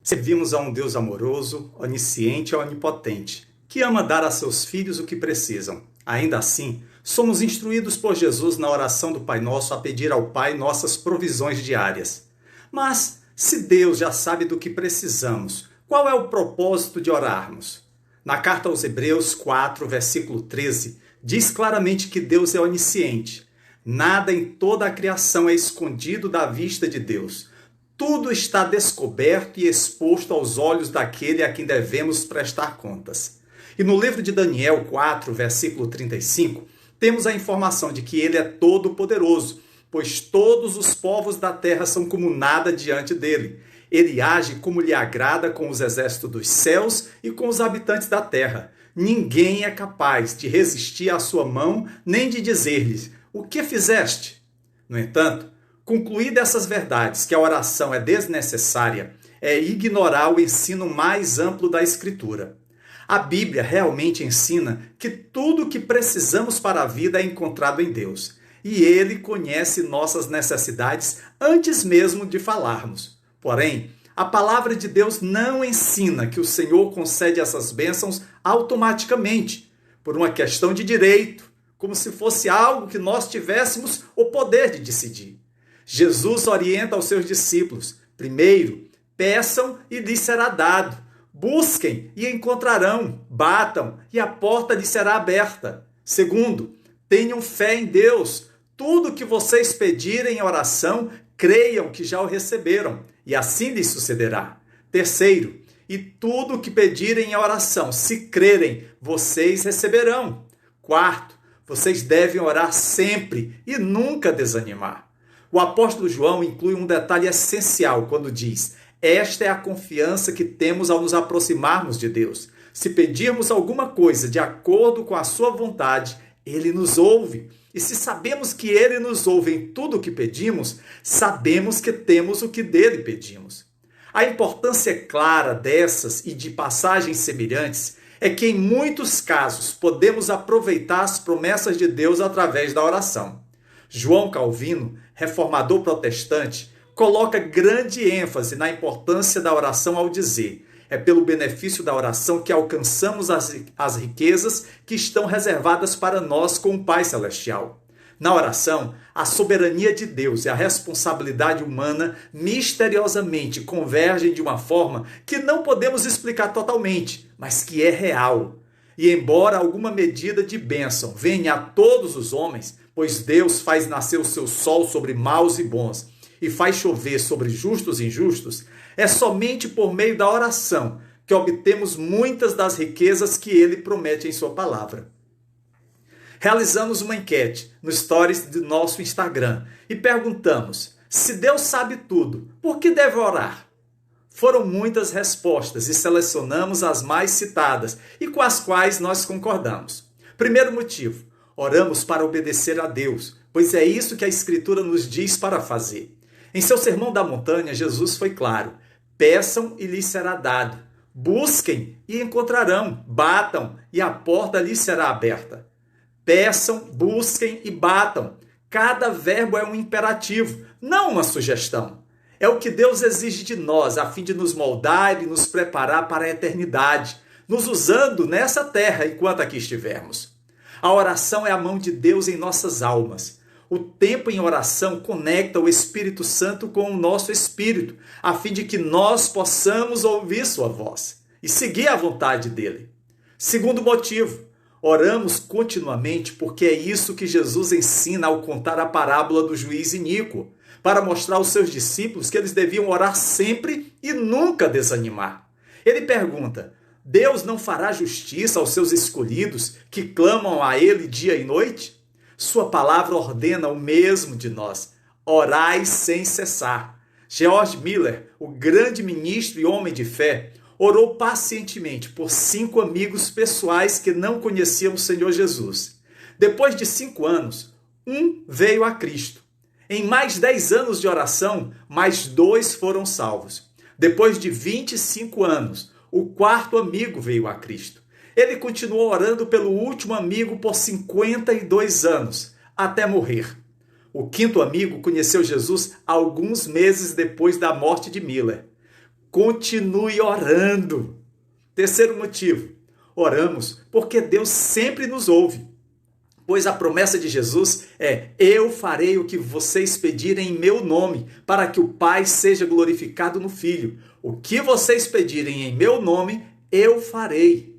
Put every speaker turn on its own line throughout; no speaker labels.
Servimos a um Deus amoroso, onisciente e onipotente, que ama dar a seus filhos o que precisam. Ainda assim, somos instruídos por Jesus na oração do Pai Nosso a pedir ao Pai nossas provisões diárias. Mas, se Deus já sabe do que precisamos, qual é o propósito de orarmos? Na carta aos Hebreus 4, versículo 13, diz claramente que Deus é onisciente. Nada em toda a criação é escondido da vista de Deus. Tudo está descoberto e exposto aos olhos daquele a quem devemos prestar contas. E no livro de Daniel 4, versículo 35, temos a informação de que ele é todo-poderoso, pois todos os povos da terra são como nada diante dele. Ele age como lhe agrada com os exércitos dos céus e com os habitantes da terra. Ninguém é capaz de resistir à sua mão, nem de dizer-lhes: "O que fizeste?" No entanto, concluir dessas verdades que a oração é desnecessária é ignorar o ensino mais amplo da Escritura. A Bíblia realmente ensina que tudo o que precisamos para a vida é encontrado em Deus. E Ele conhece nossas necessidades antes mesmo de falarmos. Porém, a palavra de Deus não ensina que o Senhor concede essas bênçãos automaticamente, por uma questão de direito, como se fosse algo que nós tivéssemos o poder de decidir. Jesus orienta aos seus discípulos: primeiro, peçam e lhes será dado. Busquem e encontrarão. Batam e a porta lhes será aberta. Segundo, tenham fé em Deus. Tudo que vocês pedirem em oração, creiam que já o receberam, e assim lhes sucederá. Terceiro, e tudo que pedirem em oração, se crerem, vocês receberão. Quarto, vocês devem orar sempre e nunca desanimar. O apóstolo João inclui um detalhe essencial quando diz: esta é a confiança que temos ao nos aproximarmos de Deus. Se pedirmos alguma coisa de acordo com a sua vontade, Ele nos ouve. E se sabemos que Ele nos ouve em tudo o que pedimos, sabemos que temos o que dele pedimos. A importância clara dessas e de passagens semelhantes é que em muitos casos podemos aproveitar as promessas de Deus através da oração. João Calvino, reformador protestante, coloca grande ênfase na importância da oração ao dizer: é pelo benefício da oração que alcançamos as riquezas que estão reservadas para nós com o Pai Celestial. Na oração, a soberania de Deus e a responsabilidade humana misteriosamente convergem de uma forma que não podemos explicar totalmente, mas que é real. E embora alguma medida de bênção venha a todos os homens, pois Deus faz nascer o seu sol sobre maus e bons, e faz chover sobre justos e injustos, é somente por meio da oração que obtemos muitas das riquezas que Ele promete em sua palavra. Realizamos uma enquete no Stories do nosso Instagram e perguntamos: se Deus sabe tudo, por que deve orar? Foram muitas respostas e selecionamos as mais citadas e com as quais nós concordamos. Primeiro motivo: oramos para obedecer a Deus, pois é isso que a Escritura nos diz para fazer. Em seu Sermão da Montanha, Jesus foi claro: peçam e lhes será dado. Busquem e encontrarão. Batam e a porta lhes será aberta. Peçam, busquem e batam. Cada verbo é um imperativo, não uma sugestão. É o que Deus exige de nós, a fim de nos moldar e nos preparar para a eternidade, nos usando nessa terra enquanto aqui estivermos. A oração é a mão de Deus em nossas almas. O tempo em oração conecta o Espírito Santo com o nosso espírito, a fim de que nós possamos ouvir sua voz e seguir a vontade dele. Segundo motivo: oramos continuamente porque é isso que Jesus ensina ao contar a parábola do juiz iníquo, para mostrar aos seus discípulos que eles deviam orar sempre e nunca desanimar. Ele pergunta: Deus não fará justiça aos seus escolhidos que clamam a Ele dia e noite? Sua palavra ordena o mesmo de nós: orai sem cessar. George Miller, o grande ministro e homem de fé, orou pacientemente por 5 amigos pessoais que não conheciam o Senhor Jesus. Depois de 5 anos, um veio a Cristo. Em mais 10 anos de oração, mais 2 foram salvos. Depois de 25 anos, o 4º amigo veio a Cristo. Ele continuou orando pelo último amigo por 52 anos, até morrer. O 5º amigo conheceu Jesus alguns meses depois da morte de Miller. Continue orando. Terceiro motivo, oramos porque Deus sempre nos ouve. Pois a promessa de Jesus é: eu farei o que vocês pedirem em meu nome, para que o Pai seja glorificado no Filho. O que vocês pedirem em meu nome, eu farei.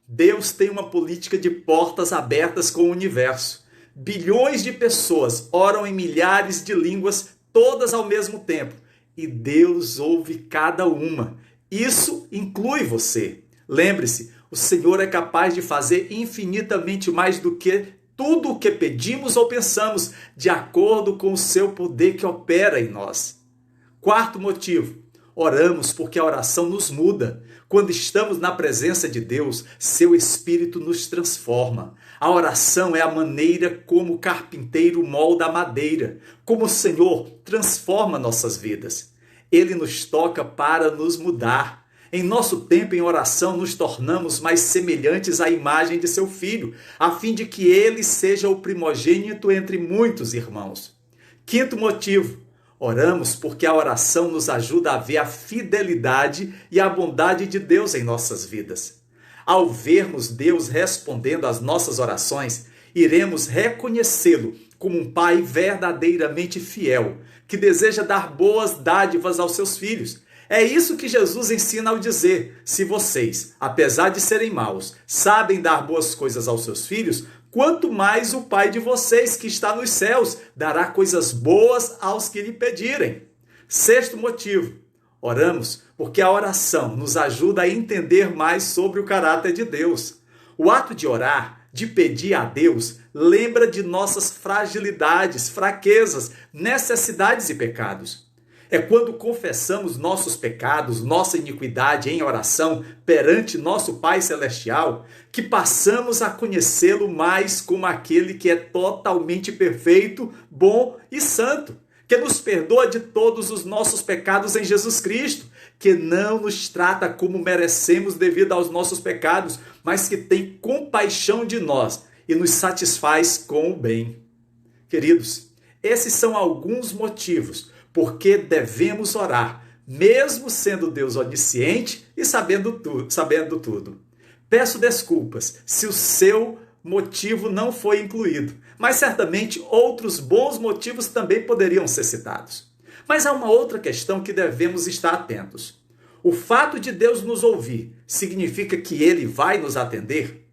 Deus tem uma política de portas abertas com o universo. Bilhões de pessoas oram em milhares de línguas, todas ao mesmo tempo. E Deus ouve cada uma. Isso inclui você. Lembre-se, o Senhor é capaz de fazer infinitamente mais do que tudo o que pedimos ou pensamos, de acordo com o seu poder que opera em nós. Quarto motivo, oramos porque a oração nos muda. Quando estamos na presença de Deus, seu Espírito nos transforma. A oração é a maneira como o carpinteiro molda a madeira, como o Senhor transforma nossas vidas. Ele nos toca para nos mudar. Em nosso tempo em oração, nos tornamos mais semelhantes à imagem de seu Filho, a fim de que ele seja o primogênito entre muitos irmãos. Quinto motivo, oramos porque a oração nos ajuda a ver a fidelidade e a bondade de Deus em nossas vidas. Ao vermos Deus respondendo às nossas orações, iremos reconhecê-lo como um Pai verdadeiramente fiel, que deseja dar boas dádivas aos seus filhos. É isso que Jesus ensina ao dizer: se vocês, apesar de serem maus, sabem dar boas coisas aos seus filhos, quanto mais o Pai de vocês que está nos céus dará coisas boas aos que lhe pedirem. Sexto motivo, oramos porque a oração nos ajuda a entender mais sobre o caráter de Deus. O ato de orar, de pedir a Deus, lembra de nossas fragilidades, fraquezas, necessidades e pecados. É quando confessamos nossos pecados, nossa iniquidade em oração perante nosso Pai Celestial, que passamos a conhecê-lo mais como aquele que é totalmente perfeito, bom e santo, que nos perdoa de todos os nossos pecados em Jesus Cristo, que não nos trata como merecemos devido aos nossos pecados, mas que tem compaixão de nós e nos satisfaz com o bem. Queridos, esses são alguns motivos porque devemos orar, mesmo sendo Deus onisciente e sabendo tudo. Peço desculpas se o seu motivo não foi incluído, mas certamente outros bons motivos também poderiam ser citados. Mas há uma outra questão que devemos estar atentos. O fato de Deus nos ouvir significa que Ele vai nos atender?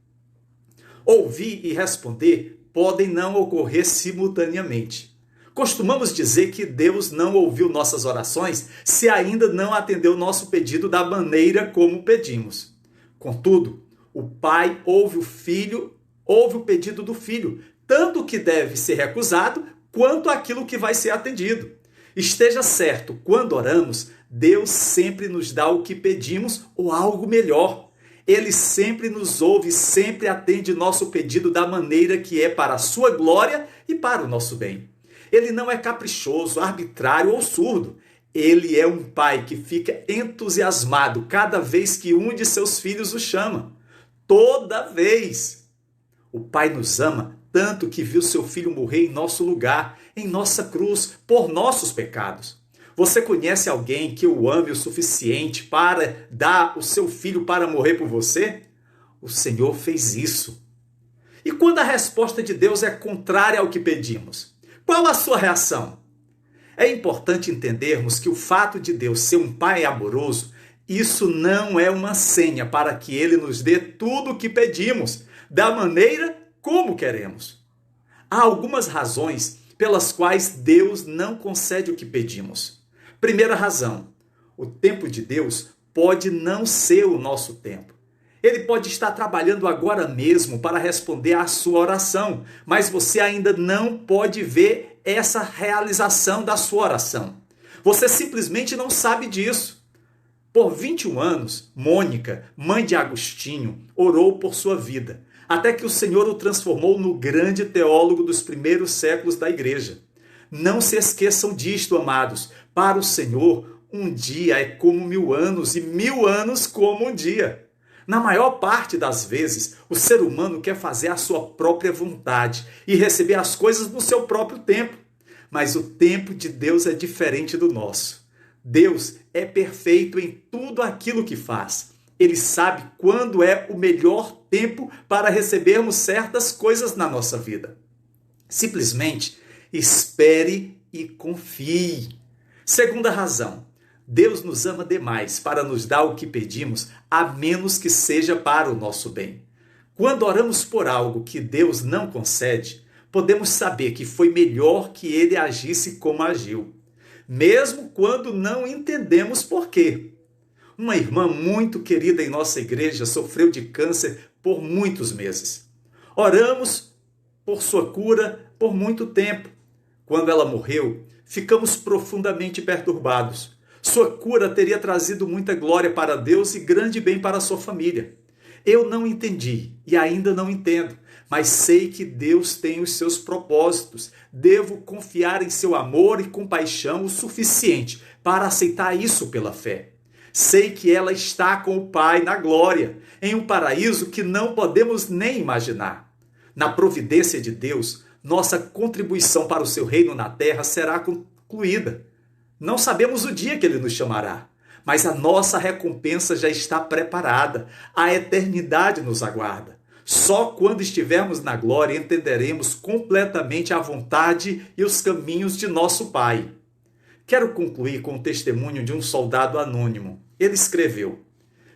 Ouvir e responder podem não ocorrer simultaneamente. Costumamos dizer que Deus não ouviu nossas orações se ainda não atendeu nosso pedido da maneira como pedimos. Contudo, o Pai ouve o pedido do Filho, tanto o que deve ser recusado, quanto aquilo que vai ser atendido. Esteja certo, quando oramos, Deus sempre nos dá o que pedimos ou algo melhor. Ele sempre nos ouve, sempre atende nosso pedido da maneira que é para a sua glória e para o nosso bem. Ele não é caprichoso, arbitrário ou surdo. Ele é um pai que fica entusiasmado cada vez que um de seus filhos o chama. Toda vez. O Pai nos ama tanto que viu seu filho morrer em nosso lugar, em nossa cruz, por nossos pecados. Você conhece alguém que o ame o suficiente para dar o seu filho para morrer por você? O Senhor fez isso. E quando a resposta de Deus é contrária ao que pedimos? Qual a sua reação? É importante entendermos que o fato de Deus ser um Pai amoroso, isso não é uma senha para que Ele nos dê tudo o que pedimos, da maneira como queremos. Há algumas razões pelas quais Deus não concede o que pedimos. Primeira razão, o tempo de Deus pode não ser o nosso tempo. Ele pode estar trabalhando agora mesmo para responder à sua oração, mas você ainda não pode ver essa realização da sua oração. Você simplesmente não sabe disso. Por 21 anos, Mônica, mãe de Agostinho, orou por sua vida, até que o Senhor o transformou no grande teólogo dos primeiros séculos da igreja. Não se esqueçam disto, amados. Para o Senhor, um dia é como 1000 anos e 1000 anos como um dia. Na maior parte das vezes, o ser humano quer fazer a sua própria vontade e receber as coisas no seu próprio tempo. Mas o tempo de Deus é diferente do nosso. Deus é perfeito em tudo aquilo que faz. Ele sabe quando é o melhor tempo para recebermos certas coisas na nossa vida. Simplesmente espere e confie. Segunda razão, Deus nos ama demais para nos dar o que pedimos, a menos que seja para o nosso bem. Quando oramos por algo que Deus não concede, podemos saber que foi melhor que Ele agisse como agiu, mesmo quando não entendemos por quê. Uma irmã muito querida em nossa igreja sofreu de câncer por muitos meses. Oramos por sua cura por muito tempo. Quando ela morreu, ficamos profundamente perturbados. Sua cura teria trazido muita glória para Deus e grande bem para a sua família. Eu não entendi e ainda não entendo, mas sei que Deus tem os seus propósitos. Devo confiar em seu amor e compaixão o suficiente para aceitar isso pela fé. Sei que ela está com o Pai na glória, em um paraíso que não podemos nem imaginar. Na providência de Deus, nossa contribuição para o seu reino na terra será concluída. Não sabemos o dia que Ele nos chamará, mas a nossa recompensa já está preparada. A eternidade nos aguarda. Só quando estivermos na glória entenderemos completamente a vontade e os caminhos de nosso Pai. Quero concluir com o testemunho de um soldado anônimo. Ele escreveu: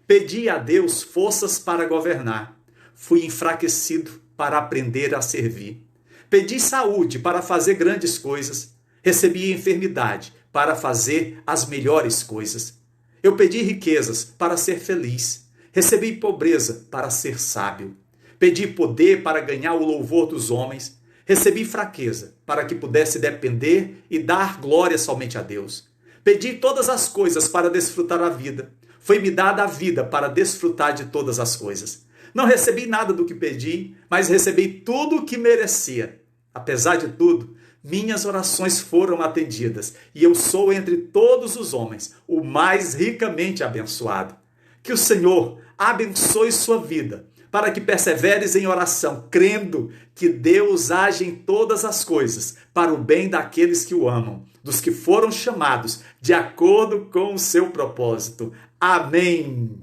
pedi a Deus forças para governar. Fui enfraquecido para aprender a servir. Pedi saúde para fazer grandes coisas. Recebi enfermidade para fazer as melhores coisas. Eu pedi riquezas para ser feliz. Recebi pobreza para ser sábio. Pedi poder para ganhar o louvor dos homens. Recebi fraqueza para que pudesse depender e dar glória somente a Deus. Pedi todas as coisas para desfrutar a vida. Foi-me dada a vida para desfrutar de todas as coisas. Não recebi nada do que pedi, mas recebi tudo o que merecia. Apesar de tudo, minhas orações foram atendidas e eu sou entre todos os homens o mais ricamente abençoado. Que o Senhor abençoe sua vida, para que perseveres em oração, crendo que Deus age em todas as coisas para o bem daqueles que o amam, dos que foram chamados de acordo com o seu propósito. Amém.